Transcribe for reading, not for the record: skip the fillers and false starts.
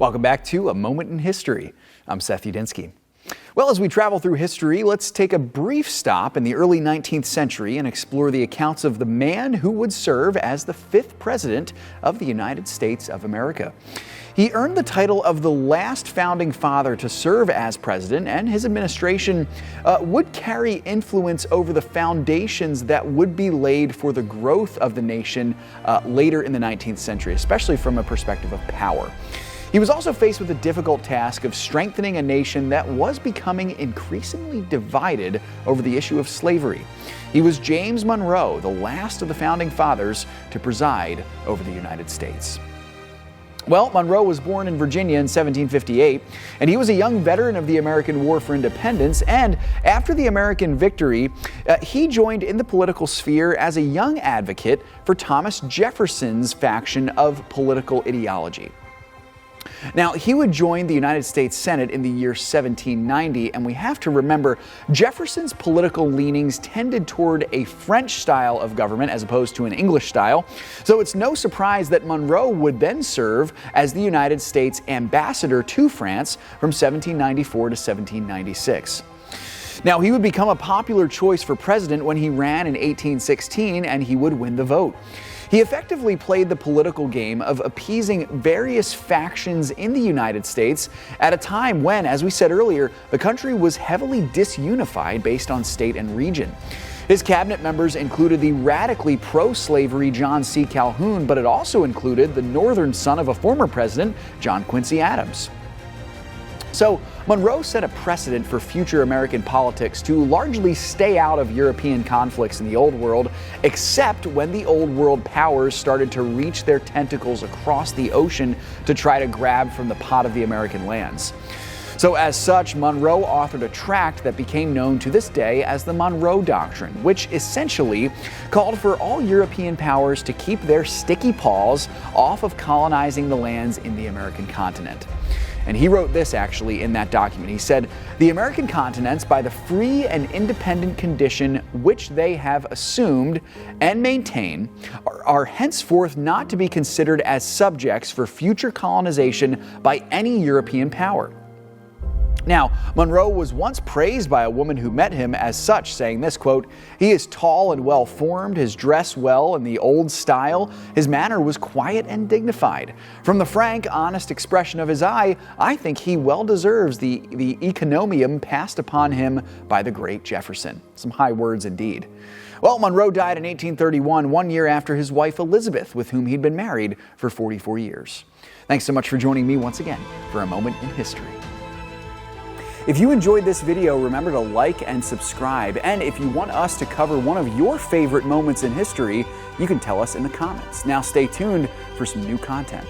Welcome back to A Moment in History. I'm 𝙎𝙐𝘽𝙎𝘾. Well, as we travel through history, let's take a brief stop in the early 19th century and explore the accounts of the man who would serve as the 5th president of the United States of America. He earned the title of the last founding father to serve as president, and his administration would carry influence over the foundations that would be laid for the growth of the nation later in the 19th century, especially from a perspective of power. He was also faced with the difficult task of strengthening a nation that was becoming increasingly divided over the issue of slavery. He was James Monroe, the last of the founding fathers to preside over the United States. Well, Monroe was born in Virginia in 1758, and he was a young veteran of the American War for Independence, and after the American victory, he joined in the political sphere as a young advocate for Thomas Jefferson's faction of political ideology. Now, he would join the United States Senate in the year 1790, and we have to remember Jefferson's political leanings tended toward a French style of government as opposed to an English style, so it's no surprise that Monroe would then serve as the United States ambassador to France from 1794 to 1796. Now, he would become a popular choice for president when he ran in 1816, and he would win the vote. He effectively played the political game of appeasing various factions in the United States at a time when, as we said earlier, the country was heavily disunified based on state and region. His cabinet members included the radically pro-slavery John C. Calhoun, but it also included the northern son of a former president, John Quincy Adams. So, Monroe set a precedent for future American politics to largely stay out of European conflicts in the Old World, except when the Old World powers started to reach their tentacles across the ocean to try to grab from the pot of the American lands. So as such, Monroe authored a tract that became known to this day as the Monroe Doctrine, which essentially called for all European powers to keep their sticky paws off of colonizing the lands in the American continent. And he wrote this actually in that document. He said, "The American continents, by the free and independent condition which they have assumed and maintain, are henceforth not to be considered as subjects for future colonization by any European power." Now, Monroe was once praised by a woman who met him as such, saying this, quote, "He is tall and well-formed, his dress well in the old style, his manner was quiet and dignified. From the frank, honest expression of his eye, I think he well deserves the encomium passed upon him by the great Jefferson." Some high words indeed. Well, Monroe died in 1831, 1 year after his wife Elizabeth, with whom he'd been married for 44 years. Thanks so much for joining me once again for A Moment in History. If you enjoyed this video, remember to like and subscribe. And if you want us to cover one of your favorite moments in history, you can tell us in the comments. Now stay tuned for some new content.